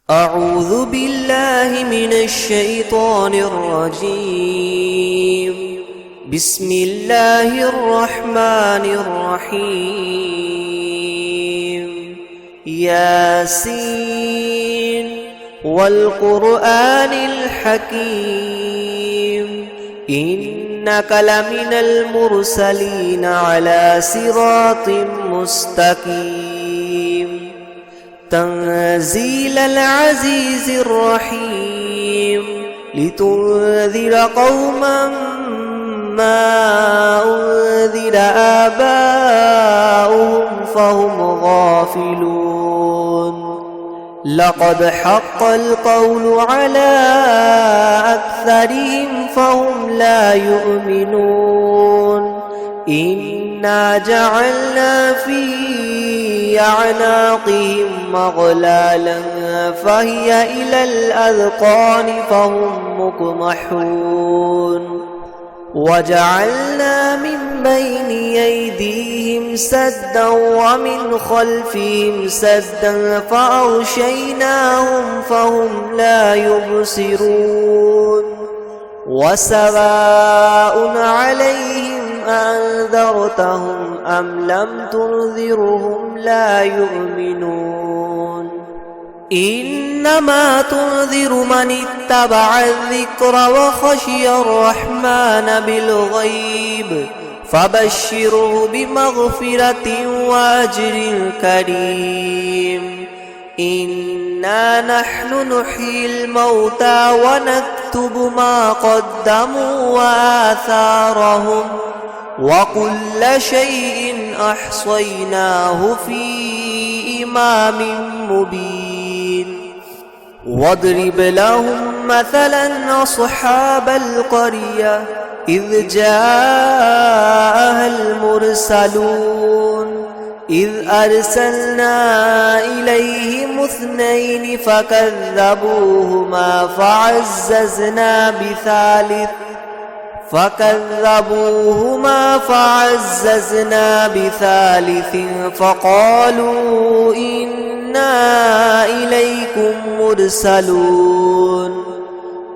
أعوذ بالله من الشيطان الرجيم. بسم الله الرحمن الرحيم. ياسين والقرآن الحكيم إنك لمن المرسلين على صراط مستقيم تنزيل العزيز الرحيم لتنذر قوما ما أنذر آباؤهم فهم غافلون. لقد حق القول على أكثرهم فهم لا يؤمنون. إنا جعلنا في أعناقهم مغلالا فهي إلى الأذقان فهم مقمحون. وجعلنا من بين أيديهم سدا ومن خلفهم سدا فأغشيناهم فهم لا يبصرون. وسواء عليهم أنذرتهم أم لم تنذرهم لا يؤمنون. إنما تنذر من اتبع الذكر وخشي الرحمن بالغيب فبشره بمغفرة وأجر كريم. إنا نحن نحيي الموتى ونكتب ما قدموا وآثارهم وكل شيء أحصيناه في إمام مبين. واضرب لهم مثلا أصحاب القرية إذ جاءها المرسلون إذ أرسلنا إليهم اثنين فكذبوهما فعززنا بثالث فقالوا إنا إليكم مرسلون.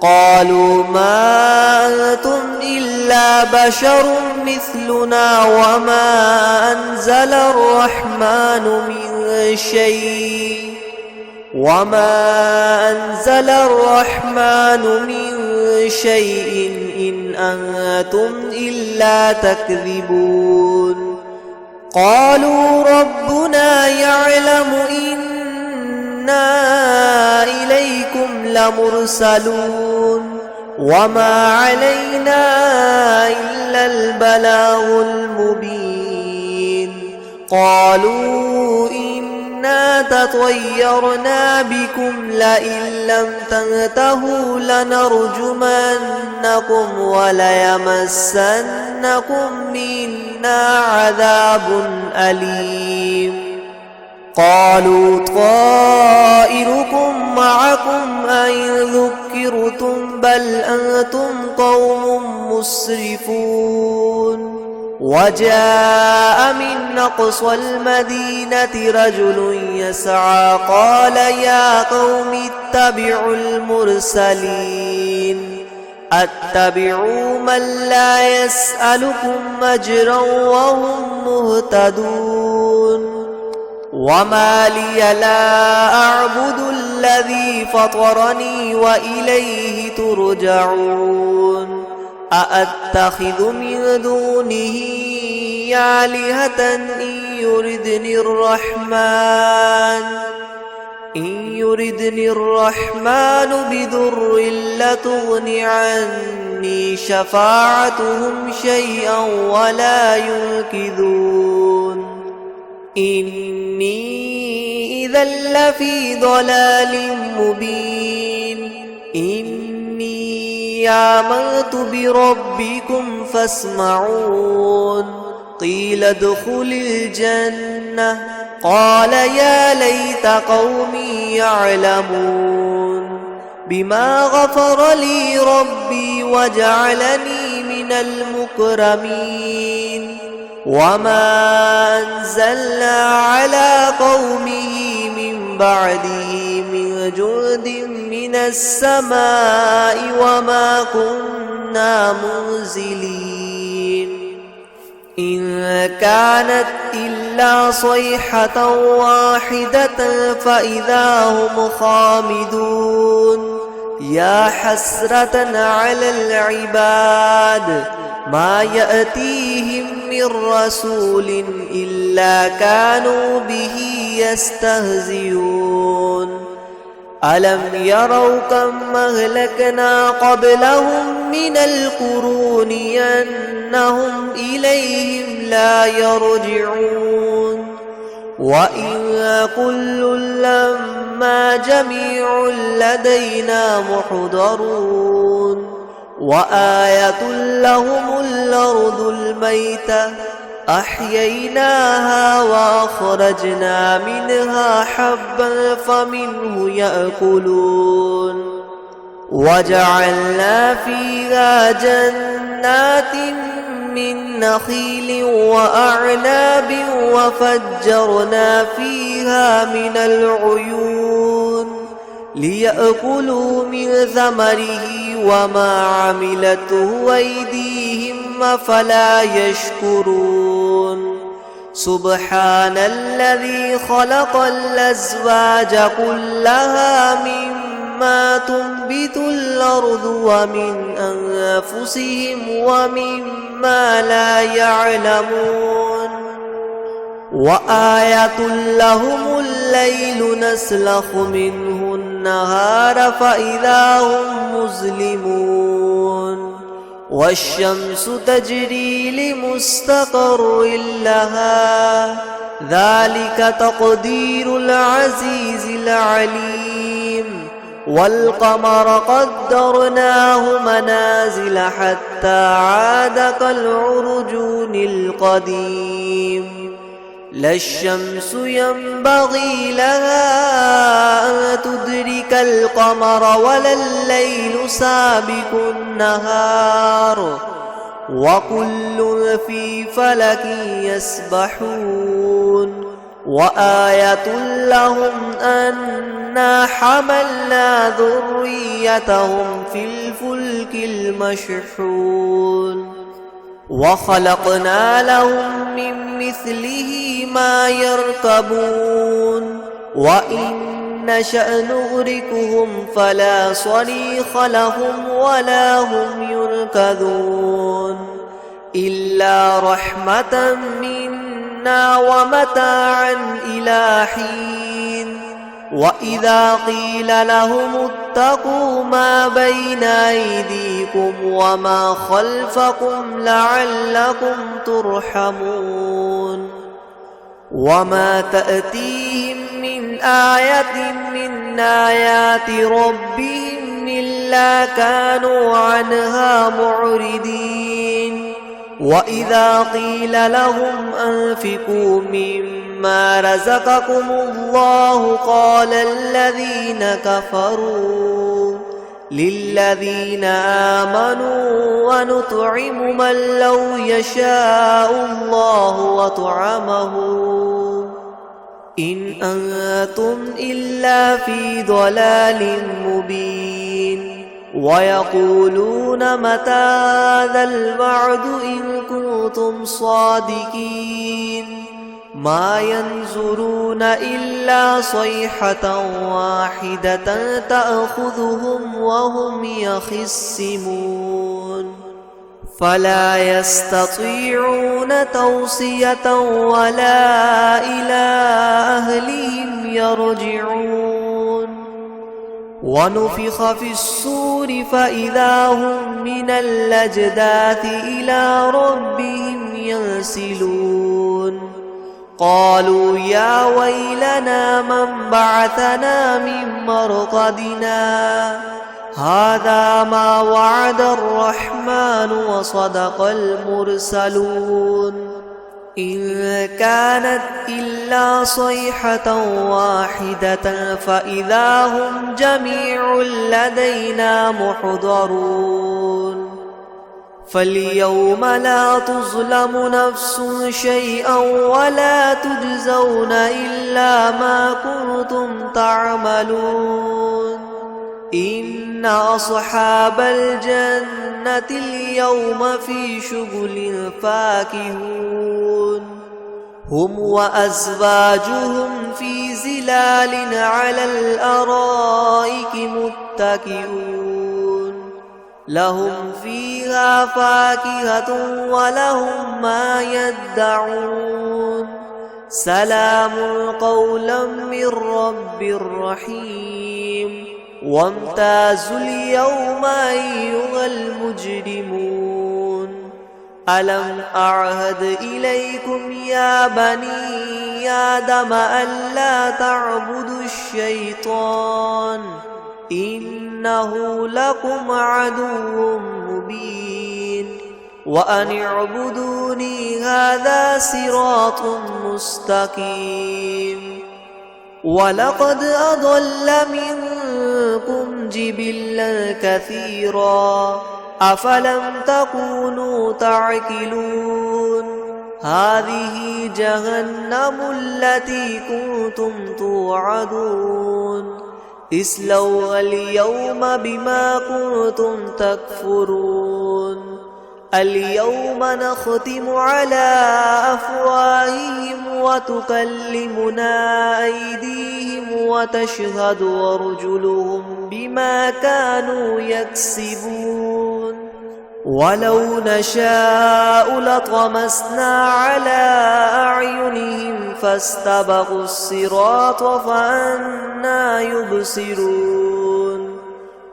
قالوا ما أنتم إلا بشر مثلنا وما أنزل الرحمن من شيء إن أنتم إلا تكذبون. قالوا ربنا يعلم إنا إليكم لمرسلون وما علينا إلا البلاغ المبين. قالوا إنا تطيرنا بكم لئن لم تنتهوا لنرجمنكم وليمسنكم منا عذاب أليم. قالوا طائركم معكم أئن ذكرتم بل أنتم قوم مسرفون. وجاء من أقصى المدينة رجل يسعى قال يا قوم اتبعوا المرسلين اتبعوا من لا يسألكم أجرا وهم مهتدون. وما لي لا أعبد الذي فطرني وإليه ترجعون. أأتخذ من دونه آلهة إن يردني الرحمن بضر لا تغن عني شفاعتهم شيئا ولا ينقذون. إني إذا لفي ضلال مبين. إني آمنت بربكم فاسمعون. قيل ادخل الجنة قال يا ليت قومي يعلمون بما غفر لي ربي وجعلني من المكرمين. وما أنزلنا على قومه من بعده من جند من السماء وما كنا منزلين إن كانت إلا صيحة واحدة فإذا هم خامدون يا حسرة على العباد ما يأتيهم من رسول إلا كانوا به يستهزئون ألم يروا كم أهلكنا قبلهم من القرون أنهم إليهم لا يرجعون وإن كل لما جميع لدينا محضرون وآية لهم الأرض الميتة أحييناها وأخرجنا منها حبا فمنه يأكلون وجعلنا فيها جنات من نخيل وأعناب وفجرنا فيها من العيون ليأكلوا من ثمره وما عملته أيديهم أفلا يشكرون سبحان الذي خلق الأزواج كلها مما تنبت الأرض ومن أنفسهم ومما لا يعلمون وآية لهم الليل نسلخ منه النهار فإذا هم مظلمون والشمس تجري لمستقر لها ذلك تقدير العزيز العليم والقمر قدرناه منازل حتى عاد كالعرجون القديم لا الشمس ينبغي لها أن تدرك القمر ولا الليل سابق النهار وكل في فلك يسبحون وآية لهم أنا حملنا ذريتهم في الفلك المشحون وخلقنا لهم من مثله ما يركبون وإن نشأ نغرقهم فلا صريخ لهم ولا هم ينقذون إلا رحمة منا ومتاعا إلى حين وإذا قيل لهم اتقوا ما بين أيديكم وما خلفكم لعلكم ترحمون وما تأتيهم من آية من آيات ربهم إلا كانوا عنها معرضين وإذا قيل لهم أنفقوا مما رزقكم الله قال الذين كفروا للذين آمنوا ونطعم من لو يشاء الله وطعمه إن أنتم إلا في ضلال مبين ويقولون متى هذا الوعد إن كنتم صادقين ما ينظرون إلا صيحة واحدة تأخذهم وهم يخصمون فلا يستطيعون توصية ولا إلى أهلهم يرجعون ونفخ في الصور فإذا هم من الأجداث إلى ربهم ينسلون قالوا يا ويلنا من بعثنا من مرقدنا هذا ما وعد الرحمن وصدق المرسلون إن كانت إلا صيحة واحدة فإذا هم جميع لدينا محضرون فاليوم لا تظلم نفس شيئا ولا تجزون إلا ما كنتم تعملون إن أصحاب الجنة اليوم في شغل فاكهون هم وأزواجهم في ظلال على الأرائك متكئون لهم فيها فاكهة ولهم ما يدعون سلام قولا من رب رحيم وامتازوا اليوم أيها المجرمون ألم أعهد إليكم يا بني آدم ألا تعبدوا الشيطان إنه لكم عدو مبين وأن اعبدوني هذا صراط مستقيم ولقد أضل منكم جبلا كثيرا أفلم تكونوا تعقلون هذه جهنم التي كنتم توعدون اصلوها اليوم بما كنتم تكفرون اليوم نختم على أفواههم وتكلمنا أيديهم وتشهد أرجلهم بما كانوا يكسبون ولو نشاء لطمسنا على أعينهم فاستبقوا الصراط فأنى يبصرون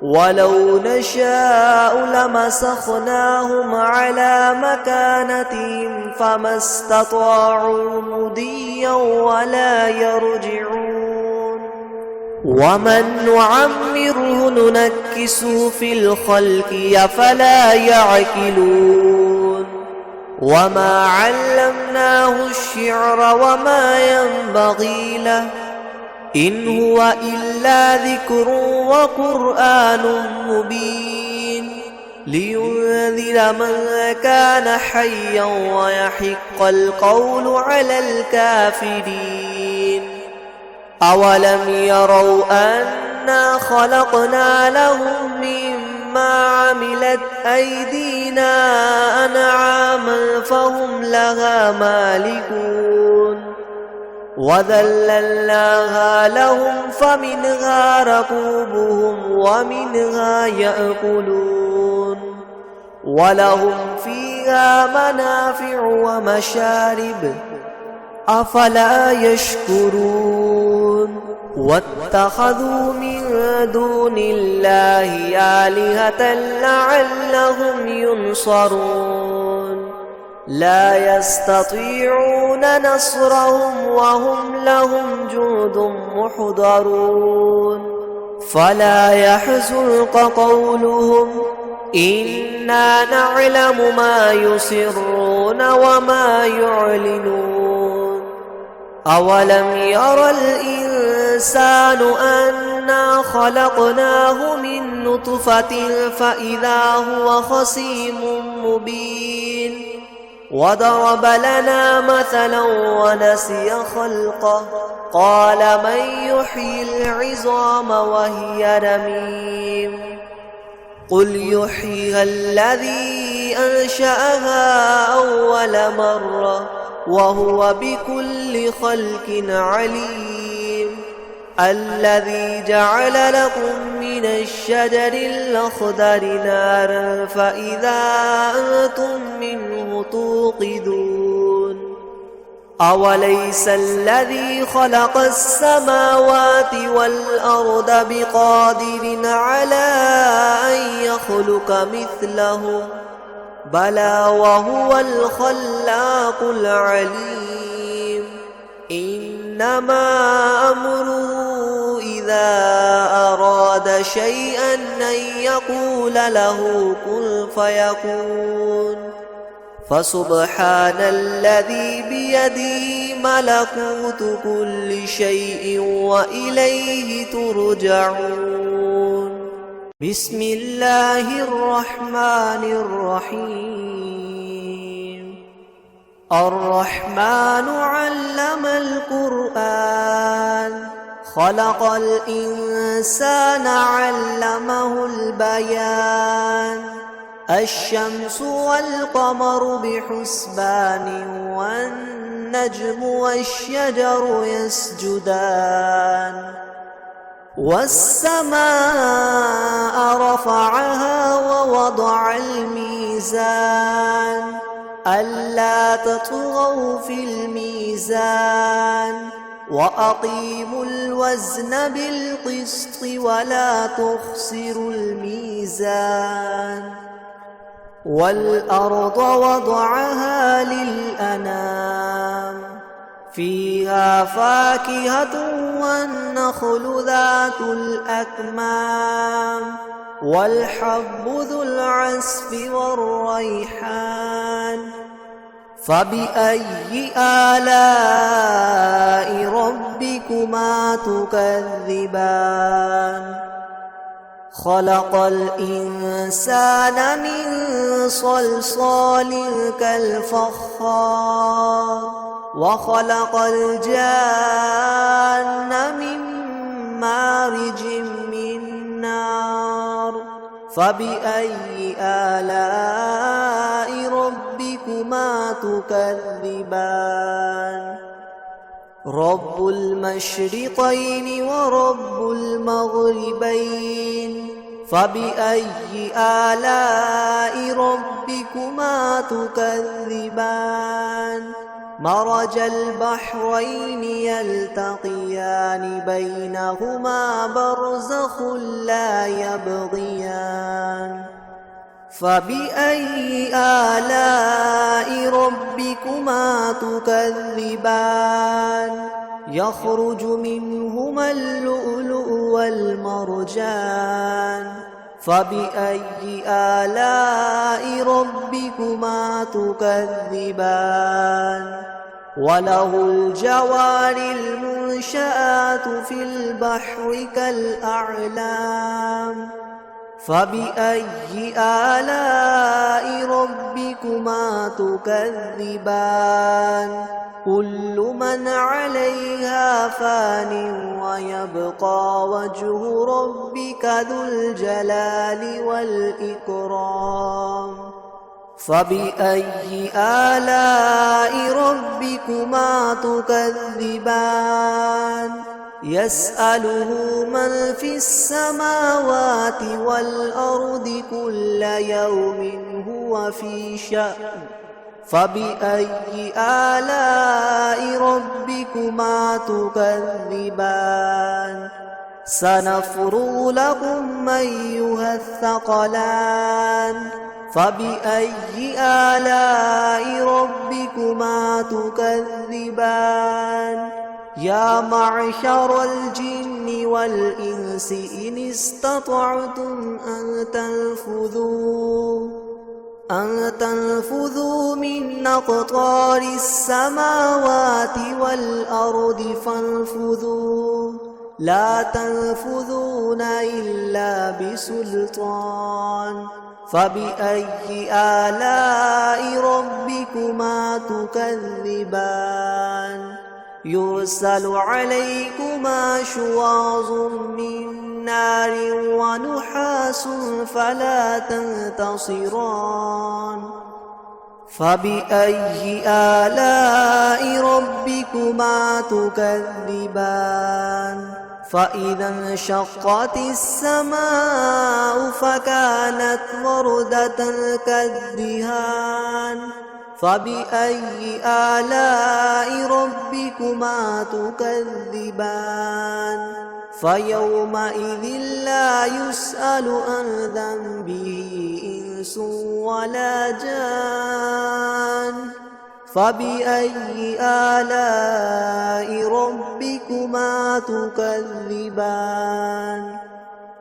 ولو نشاء لمسخناهم على مكانتهم فما استطاعوا مضيا ولا يرجعون ومن نعمره ننكسه في الخلق أفلا يعقلون وما علمناه الشعر وما ينبغي له إن هو إلا ذكر وقرآن مبين لينذر من كان حيا ويحق القول على الكافرين أولم يروا أنا خلقنا لهم مما عملت أيدينا أنعاما فهم لها مالكون وذللناها لهم فمنها ركوبهم ومنها يأكلون ولهم فيها منافع ومشارب أفلا يشكرون واتخذوا من دون الله آلهة لعلهم ينصرون لا يستطيعون نصرهم وهم لهم جند محضرون فلا يحزنك قولهم إنا نعلم ما يسرون وما يعلنون أولم ير الإنسان أنا خلقناه من نطفة فإذا هو خصيم مبين وضرب لنا مثلا ونسي خلقه قال من يحيي العظام وهي رميم قل يحييها الذي أنشأها أول مرة وهو بكل خلق عليم الذي جعل لكم من الشجر الأخضر نارا فإذا أنتم منه توقدون أوليس الذي خلق السماوات والأرض بقادر على أن يخلق مثلهم بلى وهو الخلاق العليم إنما أمره إذا أراد شيئا أن يقول له كن فيكون فسبحان الذي بيده ملكوت كل شيء وإليه ترجعون بسم الله الرحمن الرحيم الرحمن علم القرآن خلق الإنسان علمه البيان الشمس والقمر بحسبان والنجم والشجر يسجدان والسماء رفعها ووضع الميزان ألا تطغوا في الميزان وأقيموا الوزن بالقسط ولا تخسروا الميزان والأرض وضعها للأنام فيها فاكهة والنخل ذات الأكمام والحب ذو العصف والريحان فبأي آلاء ربكما تكذبان خلق الإنسان من صلصال كالفخار وخلق الجان من مارج من نار فبأي آلاء ربكما تكذبان رب المشرقين ورب المغربين فبأي آلاء ربكما تكذبان مرج البحرين يلتقيان بينهما برزخ لا يبغيان فبأي آلاء ربكما تكذبان يخرج منهما اللؤلؤ والمرجان فبأي آلاء ربكما تكذبان وله الجوار المنشآت في البحر كالأعلام فبأي آلاء ربكما تكذبان كل من عليها فان ويبقى وجه ربك ذو الجلال والإكرام فبأي آلاء ربكما تكذبان يسأله من في السماوات والأرض كل يوم هو في شأن فبأي آلاء ربكما تكذبان سنفرغ لكم أيها الثقلان فبأي آلاء ربكما تكذبان يا معشر الجن والإنس إن استطعتم أن تنفذوا من أقطار السماوات والأرض فانفذوا لا تنفذون إلا بسلطان فبأي آلاء ربكما تكذبان يرسل عليكما شواظ من نار ونحاس فلا تنتصران فبأي آلاء ربكما تكذبان فإذا انشقت السماء فكانت وردة كالدهان فبأي آلاء ربكما تكذبان فيومئذ لا يسأل عن ذنبه إنس ولا جان فبأي آلاء ربكما تكذبان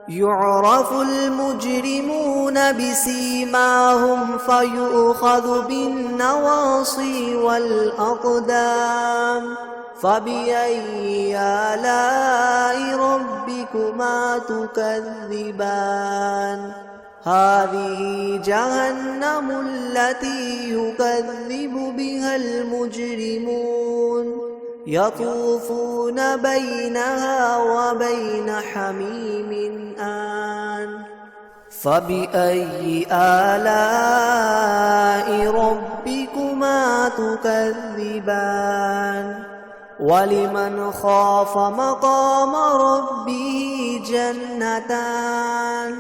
يعرف المجرمون بسيماهم فيؤخذ بالنواصي والأقدام فبأي آلاء ربكما تكذبان هذه جهنم التي يكذب بها المجرمون يطوفون بينها وبين حميم آن فبأي آلاء ربكما تكذبان ولمن خاف مقام ربه جنتان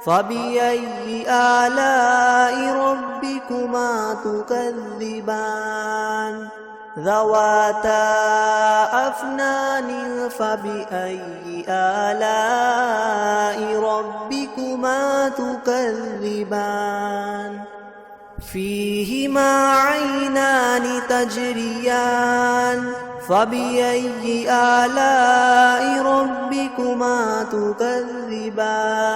فبأي آلاء ربكما تكذبان ذواتا أفنان فبأي آلاء ربكما تكذبان فيهما عينان تجريان فبأي آلاء ربكما تكذبان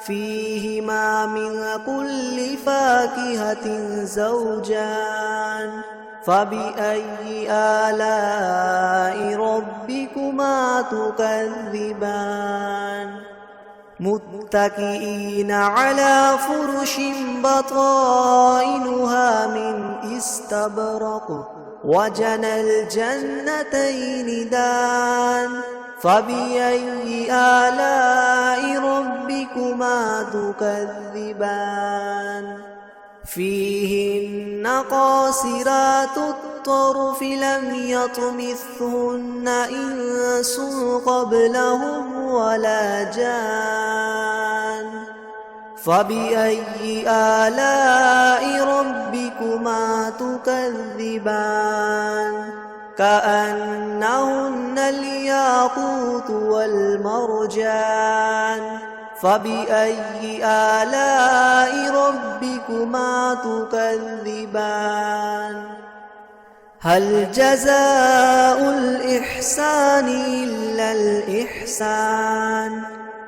فيهما من كل فاكهة زوجان فبأي آلاء ربكما تكذبان متكئين على فرش بطائنها من استبرق وجنى الجنتين دان فبأي آلاء ربكما تكذبان فيهن قاصرات الطرف لم يطمثهن إنس قبلهم ولا جان فبأي آلاء ربكما تكذبان كأنهن الياقوت والمرجان فبأي آلاء ربكما تكذبان هل جزاء الإحسان إلا الإحسان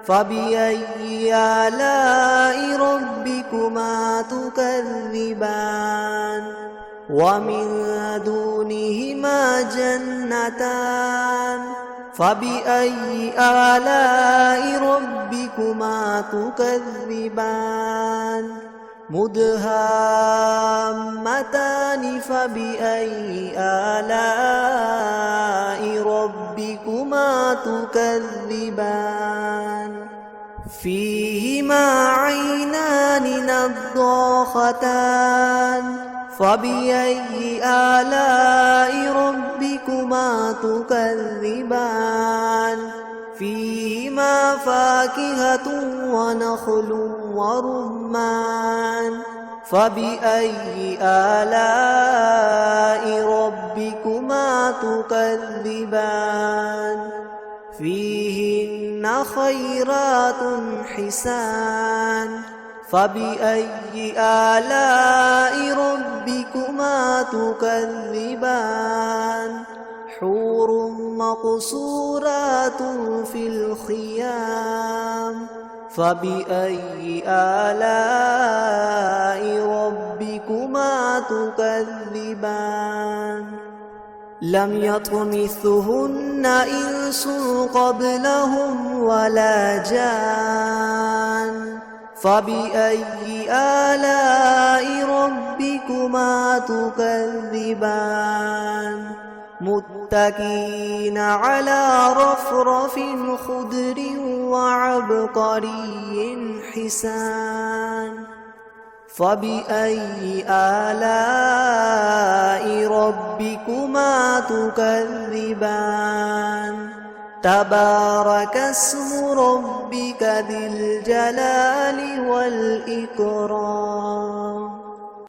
فبأي آلاء ربكما تكذبان ومن دونهما جنتان فبأي آلاء ربكما تكذبان مدهامتان فبأي آلاء ربكما تكذبان فيهما عينان نضاختان فبأي آلاء ربكما تكذبان فيهما فاكهة ونخل ورمان فبأي آلاء ربكما تكذبان فيهن خيرات حسان فبأي آلاء ربكما تكذبان حور مقصورات في الخيام فبأي آلاء ربكما تكذبان لم يطمثهن إنس قبلهم ولا جان فبأي آلاء ربكما تكذبان متكئين على رفرف خضر وعبقري حسان فبأي آلاء ربكما تكذبان تبارك اسم ربك ذي الجلال والإكرام